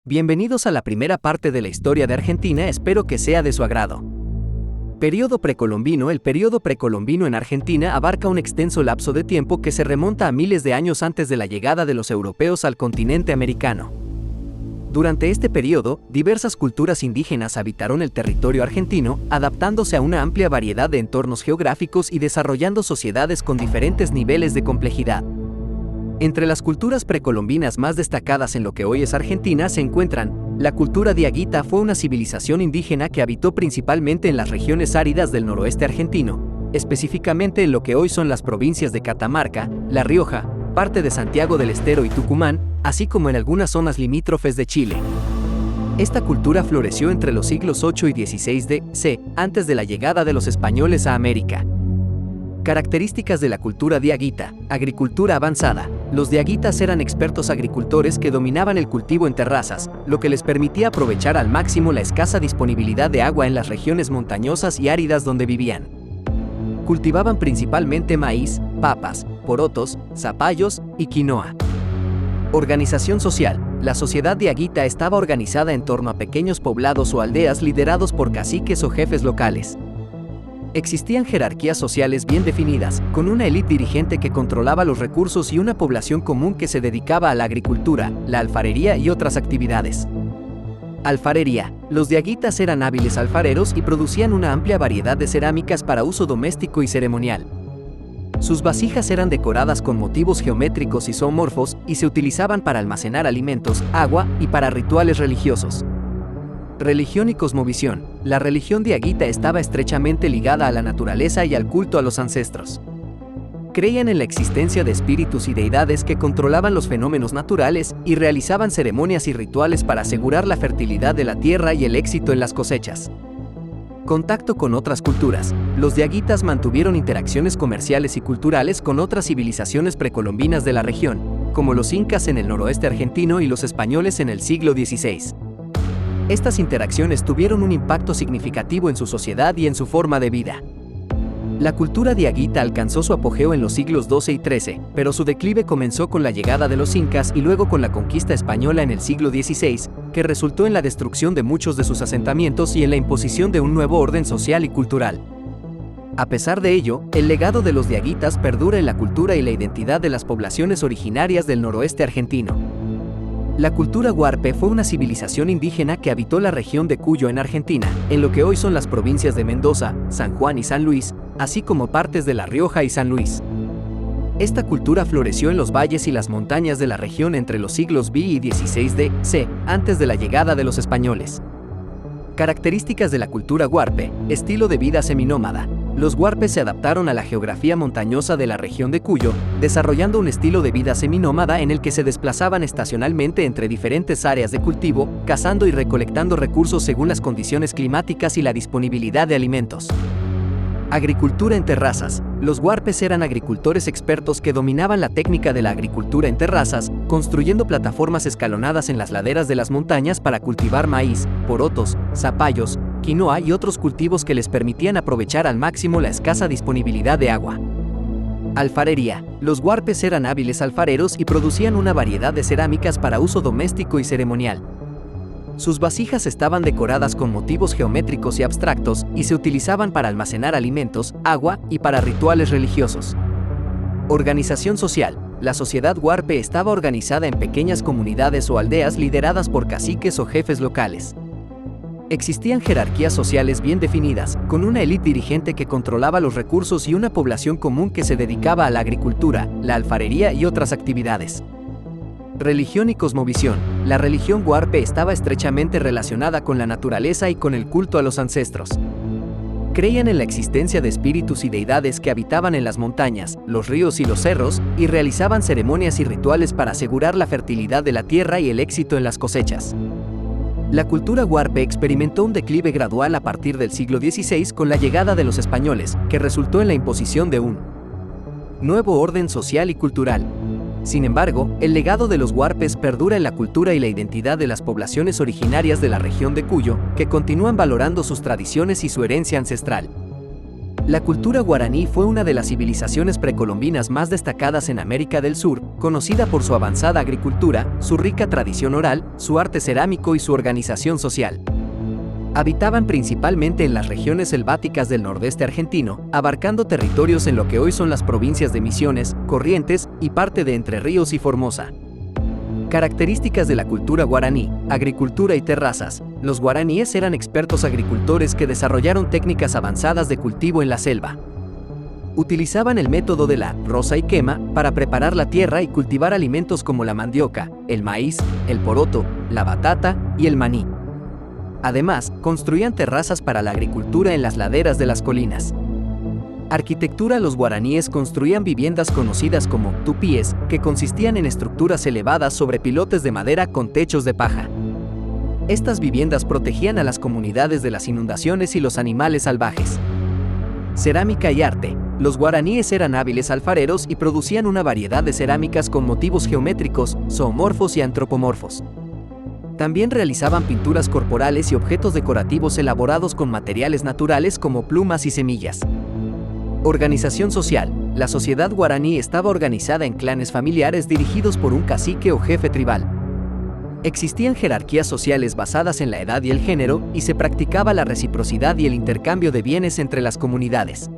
Bienvenidos a la primera parte de la historia de Argentina, espero que sea de su agrado. Período precolombino. El período precolombino en Argentina abarca un extenso lapso de tiempo que se remonta a miles de años antes de la llegada de los europeos al continente americano. Durante este periodo, diversas culturas indígenas habitaron el territorio argentino, adaptándose a una amplia variedad de entornos geográficos y desarrollando sociedades con diferentes niveles de complejidad. Entre las culturas precolombinas más destacadas en lo que hoy es Argentina se encuentran: la cultura diaguita fue una civilización indígena que habitó principalmente en las regiones áridas del noroeste argentino, específicamente en lo que hoy son las provincias de Catamarca, La Rioja, parte de Santiago del Estero y Tucumán, así como en algunas zonas limítrofes de Chile. Esta cultura floreció entre los siglos 8 y 16 d.C., antes de la llegada de los españoles a América. Características de la cultura diaguita. Agricultura avanzada. Los diaguitas eran expertos agricultores que dominaban el cultivo en terrazas, lo que les permitía aprovechar al máximo la escasa disponibilidad de agua en las regiones montañosas y áridas donde vivían. Cultivaban principalmente maíz, papas, porotos, zapallos y quinoa. Organización social. La sociedad diaguita estaba organizada en torno a pequeños poblados o aldeas liderados por caciques o jefes locales. Existían jerarquías sociales bien definidas, con una élite dirigente que controlaba los recursos y una población común que se dedicaba a la agricultura, la alfarería y otras actividades. Alfarería. Los diaguitas eran hábiles alfareros y producían una amplia variedad de cerámicas para uso doméstico y ceremonial. Sus vasijas eran decoradas con motivos geométricos y zoomorfos y se utilizaban para almacenar alimentos, agua y para rituales religiosos. Religión y cosmovisión. La religión diaguita estaba estrechamente ligada a la naturaleza y al culto a los ancestros. Creían en la existencia de espíritus y deidades que controlaban los fenómenos naturales y realizaban ceremonias y rituales para asegurar la fertilidad de la tierra y el éxito en las cosechas. Contacto con otras culturas. Los diaguitas mantuvieron interacciones comerciales y culturales con otras civilizaciones precolombinas de la región, como los incas en el noroeste argentino y los españoles en el siglo XVI. Estas interacciones tuvieron un impacto significativo en su sociedad y en su forma de vida. La cultura diaguita alcanzó su apogeo en los siglos XII y XIII, pero su declive comenzó con la llegada de los incas y luego con la conquista española en el siglo XVI, que resultó en la destrucción de muchos de sus asentamientos y en la imposición de un nuevo orden social y cultural. A pesar de ello, el legado de los diaguitas perdura en la cultura y la identidad de las poblaciones originarias del noroeste argentino. La cultura huarpe fue una civilización indígena que habitó la región de Cuyo en Argentina, en lo que hoy son las provincias de Mendoza, San Juan y San Luis, así como partes de La Rioja y San Luis. Esta cultura floreció en los valles y las montañas de la región entre los siglos V y XVI d.C., antes de la llegada de los españoles. Características de la cultura huarpe. Estilo de vida seminómada. Los huarpes se adaptaron a la geografía montañosa de la región de Cuyo, desarrollando un estilo de vida seminómada en el que se desplazaban estacionalmente entre diferentes áreas de cultivo, cazando y recolectando recursos según las condiciones climáticas y la disponibilidad de alimentos. Agricultura en terrazas. Los huarpes eran agricultores expertos que dominaban la técnica de la agricultura en terrazas, construyendo plataformas escalonadas en las laderas de las montañas para cultivar maíz, porotos, zapallos, quinoa y otros cultivos que les permitían aprovechar al máximo la escasa disponibilidad de agua. Alfarería. Los huarpes eran hábiles alfareros y producían una variedad de cerámicas para uso doméstico y ceremonial. Sus vasijas estaban decoradas con motivos geométricos y abstractos y se utilizaban para almacenar alimentos, agua y para rituales religiosos. Organización social. La sociedad huarpe estaba organizada en pequeñas comunidades o aldeas lideradas por caciques o jefes locales. Existían jerarquías sociales bien definidas, con una élite dirigente que controlaba los recursos y una población común que se dedicaba a la agricultura, la alfarería y otras actividades. Religión y cosmovisión. La religión huarpe estaba estrechamente relacionada con la naturaleza y con el culto a los ancestros. Creían en la existencia de espíritus y deidades que habitaban en las montañas, los ríos y los cerros, y realizaban ceremonias y rituales para asegurar la fertilidad de la tierra y el éxito en las cosechas. La cultura huarpe experimentó un declive gradual a partir del siglo XVI con la llegada de los españoles, que resultó en la imposición de un nuevo orden social y cultural. Sin embargo, el legado de los huarpes perdura en la cultura y la identidad de las poblaciones originarias de la región de Cuyo, que continúan valorando sus tradiciones y su herencia ancestral. La cultura guaraní fue una de las civilizaciones precolombinas más destacadas en América del Sur, conocida por su avanzada agricultura, su rica tradición oral, su arte cerámico y su organización social. Habitaban principalmente en las regiones selváticas del nordeste argentino, abarcando territorios en lo que hoy son las provincias de Misiones, Corrientes y parte de Entre Ríos y Formosa. Características de la cultura guaraní: agricultura y terrazas. Los guaraníes eran expertos agricultores que desarrollaron técnicas avanzadas de cultivo en la selva. Utilizaban el método de la roza y quema para preparar la tierra y cultivar alimentos como la mandioca, el maíz, el poroto, la batata y el maní. Además, construían terrazas para la agricultura en las laderas de las colinas. Arquitectura: los guaraníes construían viviendas conocidas como tupíes, que consistían en estructuras elevadas sobre pilotes de madera con techos de paja. Estas viviendas protegían a las comunidades de las inundaciones y los animales salvajes. Cerámica y arte. Los guaraníes eran hábiles alfareros y producían una variedad de cerámicas con motivos geométricos, zoomorfos y antropomorfos. También realizaban pinturas corporales y objetos decorativos elaborados con materiales naturales como plumas y semillas. Organización social. La sociedad guaraní estaba organizada en clanes familiares dirigidos por un cacique o jefe tribal. Existían jerarquías sociales basadas en la edad y el género, y se practicaba la reciprocidad y el intercambio de bienes entre las comunidades.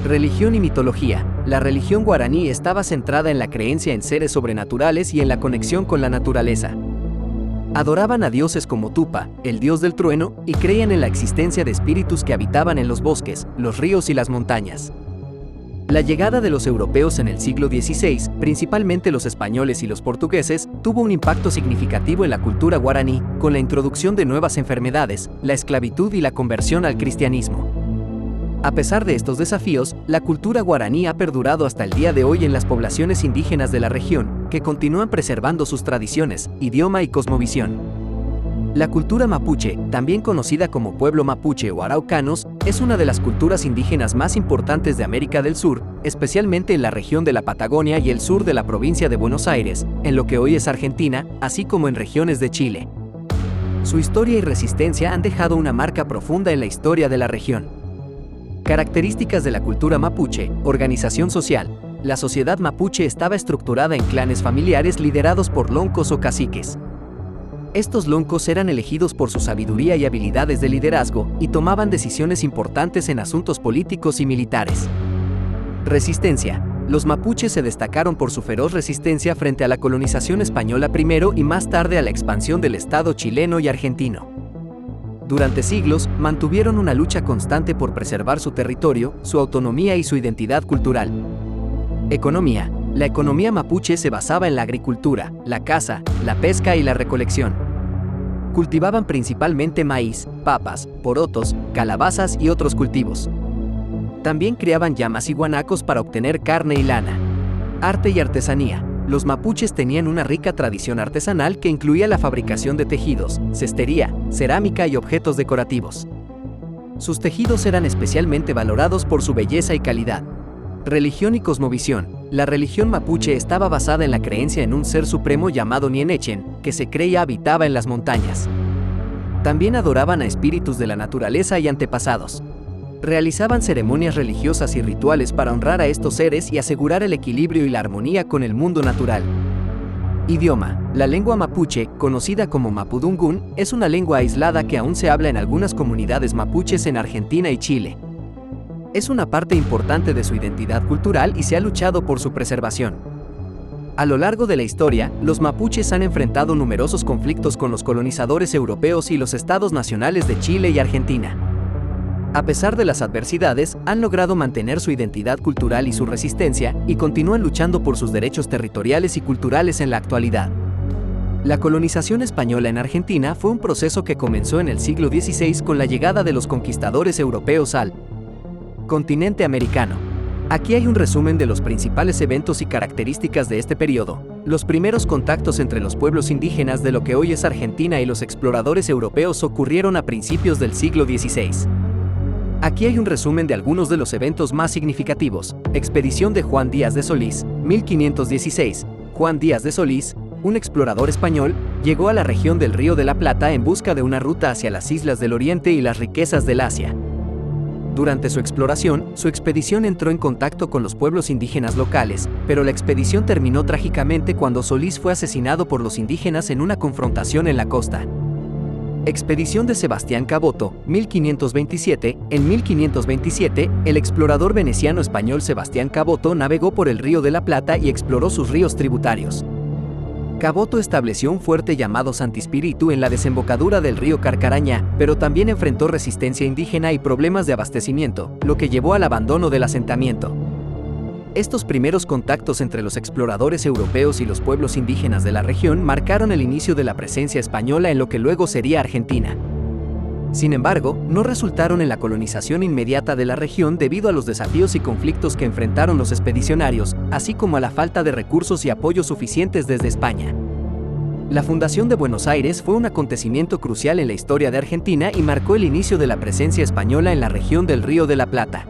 Religión y mitología. La religión guaraní estaba centrada en la creencia en seres sobrenaturales y en la conexión con la naturaleza. Adoraban a dioses como Tupa, el dios del trueno, y creían en la existencia de espíritus que habitaban en los bosques, los ríos y las montañas. La llegada de los europeos en el siglo XVI, principalmente los españoles y los portugueses, tuvo un impacto significativo en la cultura guaraní, con la introducción de nuevas enfermedades, la esclavitud y la conversión al cristianismo. A pesar de estos desafíos, la cultura guaraní ha perdurado hasta el día de hoy en las poblaciones indígenas de la región, que continúan preservando sus tradiciones, idioma y cosmovisión. La cultura mapuche, también conocida como pueblo mapuche o araucanos, es una de las culturas indígenas más importantes de América del Sur, especialmente en la región de la Patagonia y el sur de la provincia de Buenos Aires, en lo que hoy es Argentina, así como en regiones de Chile. Su historia y resistencia han dejado una marca profunda en la historia de la región. Características de la cultura mapuche. Organización social. La sociedad mapuche estaba estructurada en clanes familiares liderados por loncos o caciques. Estos loncos eran elegidos por su sabiduría y habilidades de liderazgo y tomaban decisiones importantes en asuntos políticos y militares. Resistencia. Los mapuches se destacaron por su feroz resistencia frente a la colonización española primero y más tarde a la expansión del Estado chileno y argentino. Durante siglos, mantuvieron una lucha constante por preservar su territorio, su autonomía y su identidad cultural. Economía. La economía mapuche se basaba en la agricultura, la caza, la pesca y la recolección. Cultivaban principalmente maíz, papas, porotos, calabazas y otros cultivos. También criaban llamas y guanacos para obtener carne y lana. Arte y artesanía. Los mapuches tenían una rica tradición artesanal que incluía la fabricación de tejidos, cestería, cerámica y objetos decorativos. Sus tejidos eran especialmente valorados por su belleza y calidad. Religión y cosmovisión. La religión mapuche estaba basada en la creencia en un ser supremo llamado Nienechen, que se creía habitaba en las montañas. También adoraban a espíritus de la naturaleza y antepasados. Realizaban ceremonias religiosas y rituales para honrar a estos seres y asegurar el equilibrio y la armonía con el mundo natural. Idioma. La lengua mapuche, conocida como mapudungún, es una lengua aislada que aún se habla en algunas comunidades mapuches en Argentina y Chile. Es una parte importante de su identidad cultural y se ha luchado por su preservación. A lo largo de la historia, los mapuches han enfrentado numerosos conflictos con los colonizadores europeos y los estados nacionales de Chile y Argentina. A pesar de las adversidades, han logrado mantener su identidad cultural y su resistencia, y continúan luchando por sus derechos territoriales y culturales en la actualidad. La colonización española en Argentina fue un proceso que comenzó en el siglo XVI con la llegada de los conquistadores europeos al continente americano. Aquí hay un resumen de los principales eventos y características de este periodo. Los primeros contactos entre los pueblos indígenas de lo que hoy es Argentina y los exploradores europeos ocurrieron a principios del siglo XVI. Aquí hay un resumen de algunos de los eventos más significativos. Expedición de Juan Díaz de Solís, 1516. Juan Díaz de Solís, un explorador español, llegó a la región del Río de la Plata en busca de una ruta hacia las islas del Oriente y las riquezas del Asia. Durante su exploración, su expedición entró en contacto con los pueblos indígenas locales, pero la expedición terminó trágicamente cuando Solís fue asesinado por los indígenas en una confrontación en la costa. Expedición de Sebastián Caboto, 1527. En 1527, el explorador veneciano-español Sebastián Caboto navegó por el Río de la Plata y exploró sus ríos tributarios. Caboto estableció un fuerte llamado Santi Spíritu en la desembocadura del río Carcarañá, pero también enfrentó resistencia indígena y problemas de abastecimiento, lo que llevó al abandono del asentamiento. Estos primeros contactos entre los exploradores europeos y los pueblos indígenas de la región marcaron el inicio de la presencia española en lo que luego sería Argentina. Sin embargo, no resultaron en la colonización inmediata de la región debido a los desafíos y conflictos que enfrentaron los expedicionarios, así como a la falta de recursos y apoyo suficientes desde España. La fundación de Buenos Aires fue un acontecimiento crucial en la historia de Argentina y marcó el inicio de la presencia española en la región del Río de la Plata.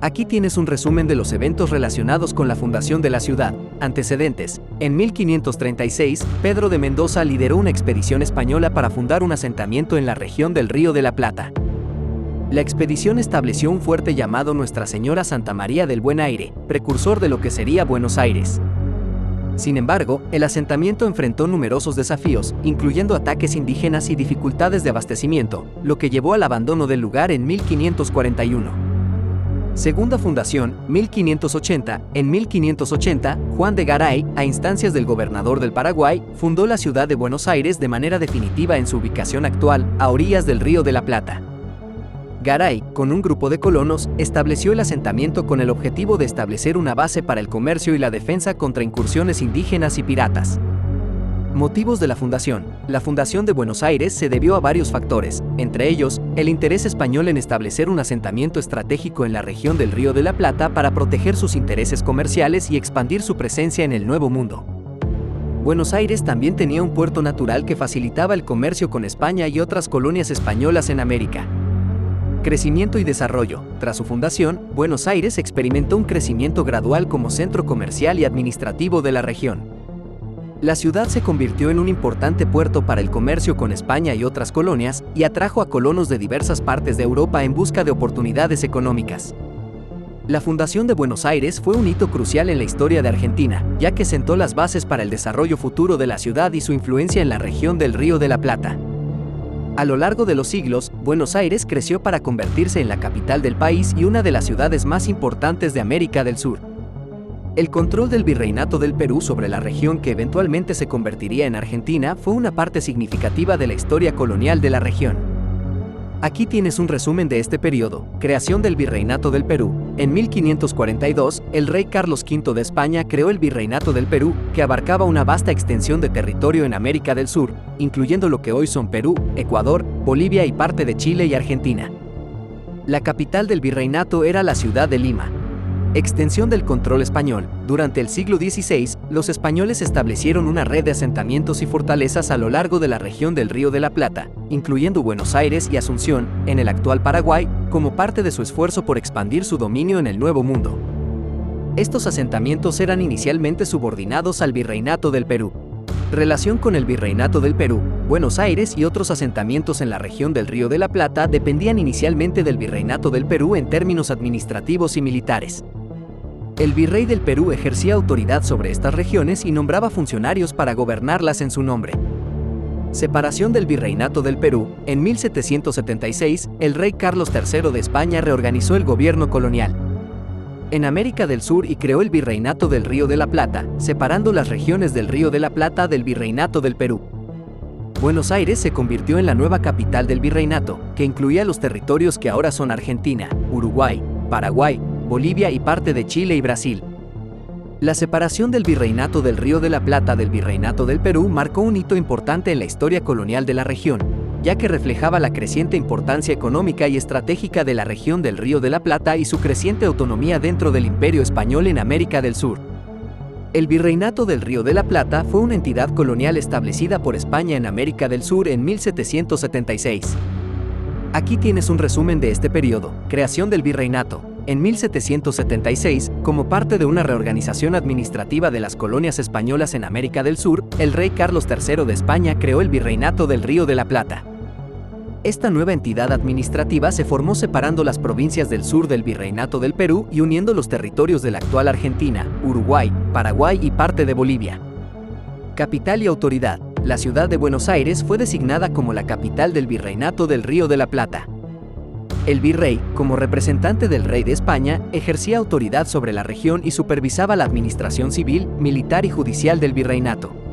Aquí tienes un resumen de los eventos relacionados con la fundación de la ciudad. Antecedentes. En 1536, Pedro de Mendoza lideró una expedición española para fundar un asentamiento en la región del Río de la Plata. La expedición estableció un fuerte llamado Nuestra Señora Santa María del Buen Aire, precursor de lo que sería Buenos Aires. Sin embargo, el asentamiento enfrentó numerosos desafíos, incluyendo ataques indígenas y dificultades de abastecimiento, lo que llevó al abandono del lugar en 1541. Segunda fundación, 1580. En 1580, Juan de Garay, a instancias del gobernador del Paraguay, fundó la ciudad de Buenos Aires de manera definitiva en su ubicación actual, a orillas del Río de la Plata. Garay, con un grupo de colonos, estableció el asentamiento con el objetivo de establecer una base para el comercio y la defensa contra incursiones indígenas y piratas. Motivos de la fundación. La fundación de Buenos Aires se debió a varios factores, entre ellos, el interés español en establecer un asentamiento estratégico en la región del Río de la Plata para proteger sus intereses comerciales y expandir su presencia en el Nuevo Mundo. Buenos Aires también tenía un puerto natural que facilitaba el comercio con España y otras colonias españolas en América. Crecimiento y desarrollo. Tras su fundación, Buenos Aires experimentó un crecimiento gradual como centro comercial y administrativo de la región. La ciudad se convirtió en un importante puerto para el comercio con España y otras colonias, y atrajo a colonos de diversas partes de Europa en busca de oportunidades económicas. La fundación de Buenos Aires fue un hito crucial en la historia de Argentina, ya que sentó las bases para el desarrollo futuro de la ciudad y su influencia en la región del Río de la Plata. A lo largo de los siglos, Buenos Aires creció para convertirse en la capital del país y una de las ciudades más importantes de América del Sur. El control del Virreinato del Perú sobre la región que eventualmente se convertiría en Argentina fue una parte significativa de la historia colonial de la región. Aquí tienes un resumen de este periodo. Creación del Virreinato del Perú. En 1542, el rey Carlos V de España creó el Virreinato del Perú, que abarcaba una vasta extensión de territorio en América del Sur, incluyendo lo que hoy son Perú, Ecuador, Bolivia y parte de Chile y Argentina. La capital del virreinato era la ciudad de Lima. Extensión del control español. Durante el siglo XVI, los españoles establecieron una red de asentamientos y fortalezas a lo largo de la región del Río de la Plata, incluyendo Buenos Aires y Asunción, en el actual Paraguay, como parte de su esfuerzo por expandir su dominio en el Nuevo Mundo. Estos asentamientos eran inicialmente subordinados al Virreinato del Perú. Relación con el Virreinato del Perú. Buenos Aires y otros asentamientos en la región del Río de la Plata dependían inicialmente del Virreinato del Perú en términos administrativos y militares. El virrey del Perú ejercía autoridad sobre estas regiones y nombraba funcionarios para gobernarlas en su nombre. Separación del Virreinato del Perú. En 1776, el rey Carlos III de España reorganizó el gobierno colonial en América del Sur y creó el Virreinato del Río de la Plata, separando las regiones del Río de la Plata del Virreinato del Perú. Buenos Aires se convirtió en la nueva capital del virreinato, que incluía los territorios que ahora son Argentina, Uruguay, Paraguay, Bolivia y parte de Chile y Brasil. La separación del Virreinato del Río de la Plata del Virreinato del Perú marcó un hito importante en la historia colonial de la región, ya que reflejaba la creciente importancia económica y estratégica de la región del Río de la Plata y su creciente autonomía dentro del Imperio Español en América del Sur. El Virreinato del Río de la Plata fue una entidad colonial establecida por España en América del Sur en 1776. Aquí tienes un resumen de este periodo. Creación del Virreinato. En 1776, como parte de una reorganización administrativa de las colonias españolas en América del Sur, el rey Carlos III de España creó el Virreinato del Río de la Plata. Esta nueva entidad administrativa se formó separando las provincias del sur del Virreinato del Perú y uniendo los territorios de la actual Argentina, Uruguay, Paraguay y parte de Bolivia. Capital y autoridad. La ciudad de Buenos Aires fue designada como la capital del Virreinato del Río de la Plata. El virrey, como representante del rey de España, ejercía autoridad sobre la región y supervisaba la administración civil, militar y judicial del virreinato.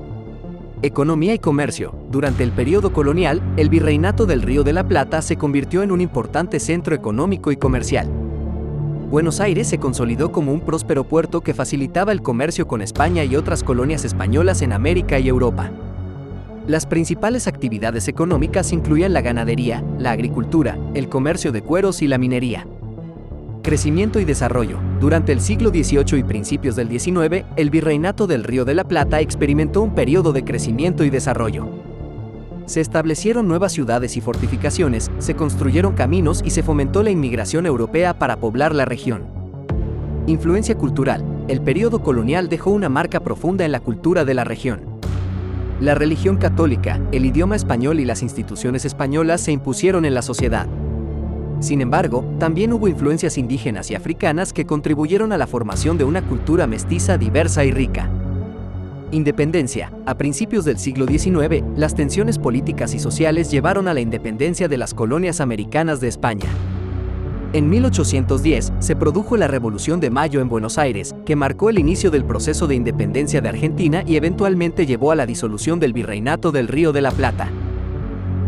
Economía y comercio. Durante el periodo colonial, el Virreinato del Río de la Plata se convirtió en un importante centro económico y comercial. Buenos Aires se consolidó como un próspero puerto que facilitaba el comercio con España y otras colonias españolas en América y Europa. Las principales actividades económicas incluían la ganadería, la agricultura, el comercio de cueros y la minería. Crecimiento y desarrollo. Durante el siglo XVIII y principios del XIX, el Virreinato del Río de la Plata experimentó un periodo de crecimiento y desarrollo. Se establecieron nuevas ciudades y fortificaciones, se construyeron caminos y se fomentó la inmigración europea para poblar la región. Influencia cultural. El periodo colonial dejó una marca profunda en la cultura de la región. La religión católica, el idioma español y las instituciones españolas se impusieron en la sociedad. Sin embargo, también hubo influencias indígenas y africanas que contribuyeron a la formación de una cultura mestiza diversa y rica. Independencia. A principios del siglo XIX, las tensiones políticas y sociales llevaron a la independencia de las colonias americanas de España. En 1810, se produjo la Revolución de Mayo en Buenos Aires, que marcó el inicio del proceso de independencia de Argentina y eventualmente llevó a la disolución del Virreinato del Río de la Plata.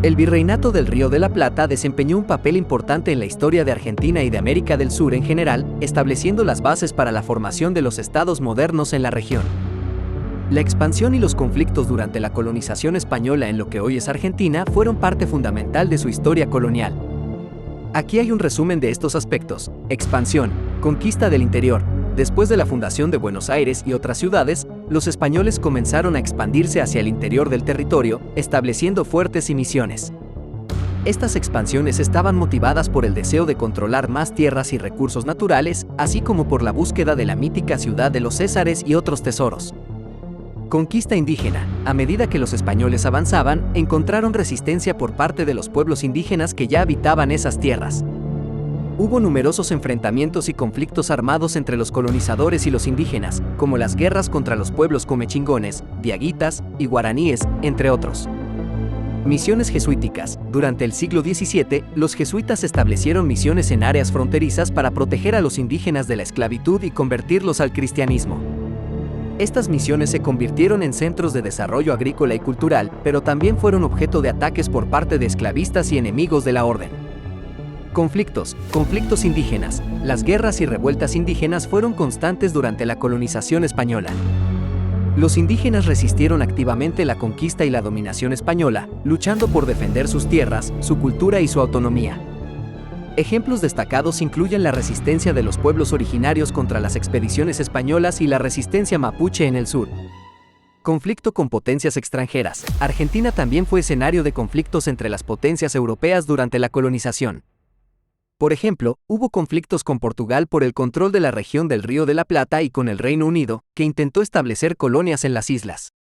El Virreinato del Río de la Plata desempeñó un papel importante en la historia de Argentina y de América del Sur en general, estableciendo las bases para la formación de los estados modernos en la región. La expansión y los conflictos durante la colonización española en lo que hoy es Argentina fueron parte fundamental de su historia colonial. Aquí hay un resumen de estos aspectos. Expansión, conquista del interior. Después de la fundación de Buenos Aires y otras ciudades, los españoles comenzaron a expandirse hacia el interior del territorio, estableciendo fuertes y misiones. Estas expansiones estaban motivadas por el deseo de controlar más tierras y recursos naturales, así como por la búsqueda de la mítica ciudad de los Césares y otros tesoros. Conquista indígena. A medida que los españoles avanzaban, encontraron resistencia por parte de los pueblos indígenas que ya habitaban esas tierras. Hubo numerosos enfrentamientos y conflictos armados entre los colonizadores y los indígenas, como las guerras contra los pueblos comechingones, diaguitas y guaraníes, entre otros. Misiones jesuíticas. Durante el siglo XVII, los jesuitas establecieron misiones en áreas fronterizas para proteger a los indígenas de la esclavitud y convertirlos al cristianismo. Estas misiones se convirtieron en centros de desarrollo agrícola y cultural, pero también fueron objeto de ataques por parte de esclavistas y enemigos de la orden. Conflictos indígenas. Las guerras y revueltas indígenas fueron constantes durante la colonización española. Los indígenas resistieron activamente la conquista y la dominación española, luchando por defender sus tierras, su cultura y su autonomía. Ejemplos destacados incluyen la resistencia de los pueblos originarios contra las expediciones españolas y la resistencia mapuche en el sur. Conflicto con potencias extranjeras. Argentina también fue escenario de conflictos entre las potencias europeas durante la colonización. Por ejemplo, hubo conflictos con Portugal por el control de la región del Río de la Plata y con el Reino Unido, que intentó establecer colonias en las islas.